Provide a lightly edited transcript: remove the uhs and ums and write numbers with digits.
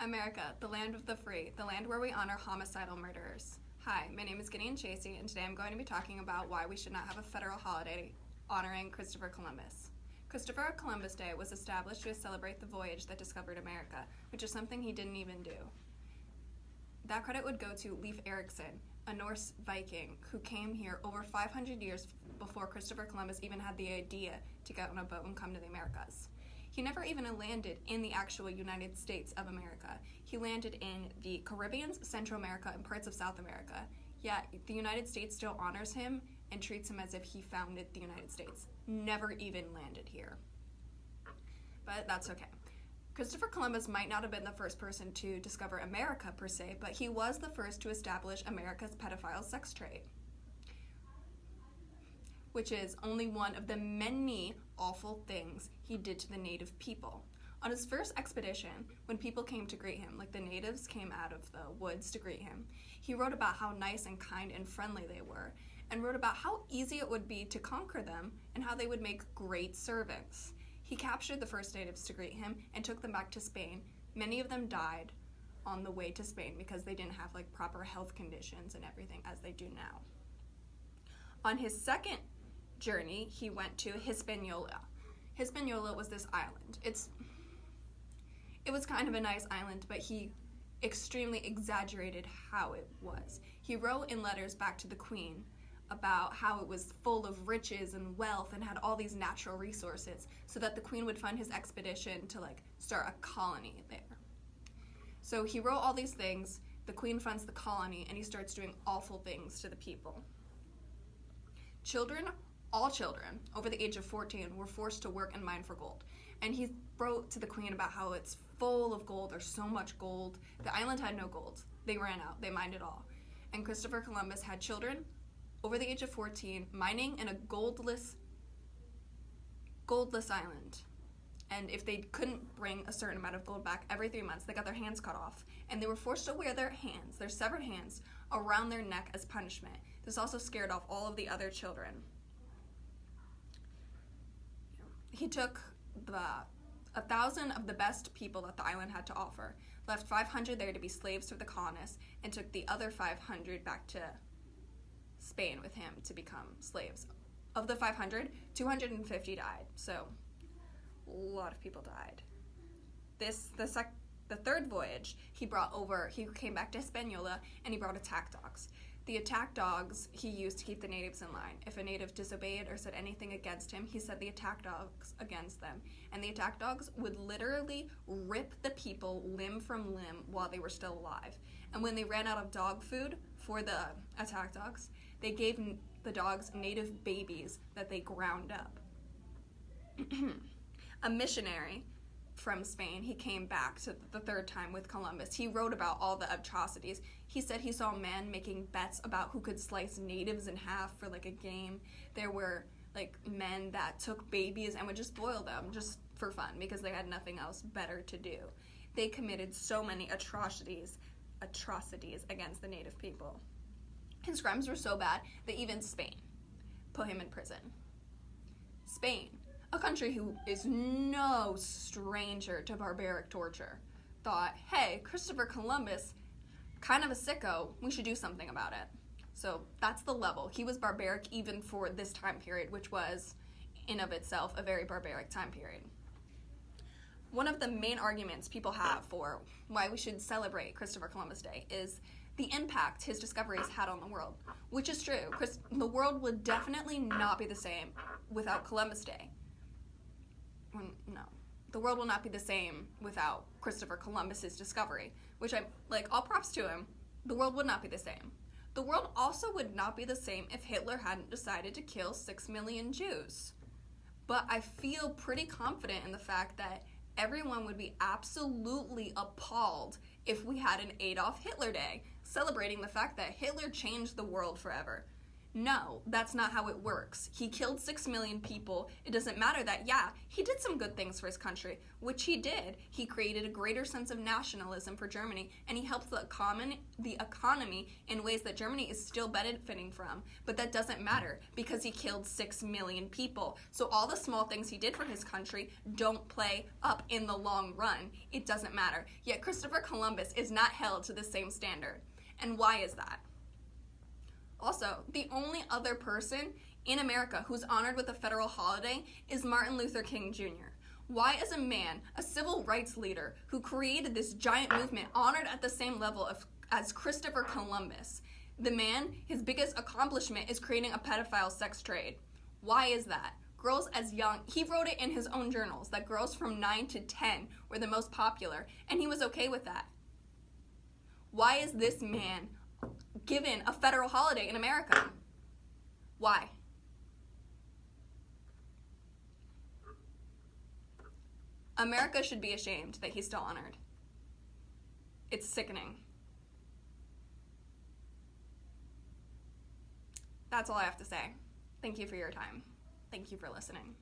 America, the land of the free, the land where we honor homicidal murderers. Hi, my name is Gideon Chasey, and today I'm going to be talking about why we should not have a federal holiday honoring Christopher Columbus. Christopher Columbus Day was established to celebrate the voyage that discovered America, which is something he didn't even do. That credit would go to Leif Erikson, a Norse Viking who came here over 500 years before Christopher Columbus even had the idea to get on a boat and come to the Americas. He never even landed in the actual United States of America. He landed in the Caribbean, Central America, and parts of South America. Yet the United States still honors him and treats him as if he founded the United States. Never even landed here. But that's okay. Christopher Columbus might not have been the first person to discover America per se, but he was the first to establish America's pedophile sex trade, which is only one of the many awful things he did to the native people. On his first expedition, when people came to greet him, like the natives came out of the woods to greet him, he wrote about how nice and kind and friendly they were, and wrote about how easy it would be to conquer them and how they would make great servants. He captured the first natives to greet him and took them back to Spain. Many of them died on the way to Spain because they didn't have proper health conditions and everything as they do now. On his second journey, he went to Hispaniola. Hispaniola was this island. It was kind of a nice island, but he extremely exaggerated how it was. He wrote in letters back to the Queen about how it was full of riches and wealth and had all these natural resources so that the Queen would fund his expedition to start a colony there. So he wrote all these things, the Queen funds the colony, and he starts doing awful things to the people. All children over the age of 14 were forced to work and mine for gold. And he wrote to the Queen about how it's full of gold, there's so much gold. The island had no gold. They ran out, they mined it all. And Christopher Columbus had children over the age of 14 mining in a goldless island. And if they couldn't bring a certain amount of gold back every 3 months, they got their hands cut off. And they were forced to wear their severed hands, around their neck as punishment. This also scared off all of the other children. He took 1,000 of the best people that the island had to offer, left 500 there to be slaves for the colonists, and took the other 500 back to Spain with him to become slaves. Of the 500, 250 died, so a lot of people died. The third voyage, he came back to Hispaniola, and he brought attack dogs. The attack dogs he used to keep the natives in line. If a native disobeyed or said anything against him, he set the attack dogs against them. And the attack dogs would literally rip the people limb from limb while they were still alive. And when they ran out of dog food for the attack dogs, they gave the dogs native babies that they ground up. A missionary from Spain, he came back to the third time with Columbus. He wrote about all the atrocities. He said he saw men making bets about who could slice natives in half for a game. There were men that took babies and would just boil them just for fun because they had nothing else better to do. They committed so many atrocities against the native people. His crimes were so bad that even Spain put him in prison. Spain, a country who is no stranger to barbaric torture, thought, hey, Christopher Columbus, kind of a sicko, we should do something about it. So that's the level. He was barbaric even for this time period, which was, in of itself, a very barbaric time period. One of the main arguments people have for why we should celebrate Christopher Columbus Day is the impact his discoveries had on the world, which is true. The world would definitely not be the same without Columbus Day. No, the world will not be the same without Christopher Columbus's discovery, which all props to him. The world would not be the same. The world also would not be the same if Hitler hadn't decided to kill 6 million Jews. But I feel pretty confident in the fact that everyone would be absolutely appalled if we had an Adolf Hitler Day, celebrating the fact that Hitler changed the world forever. No, that's not how it works. He killed 6 million people. It doesn't matter that, yeah, he did some good things for his country, which he did. He created a greater sense of nationalism for Germany, and he helped the economy in ways that Germany is still benefiting from. But that doesn't matter because he killed 6 million people. So all the small things he did for his country don't play up in the long run. It doesn't matter. Yet Christopher Columbus is not held to the same standard. And why is that? Also, the only other person in America who's honored with a federal holiday is Martin Luther King Jr. Why is a man, a civil rights leader, who created this giant movement, honored at the same level as Christopher Columbus? The man, his biggest accomplishment is creating a pedophile sex trade. Why is that? Girls as young, he wrote it in his own journals, that girls from 9 to 10 were the most popular, and he was okay with that. Why is this man given a federal holiday in America? Why? America should be ashamed that he's still honored. It's sickening. That's all I have to say. Thank you for your time. Thank you for listening.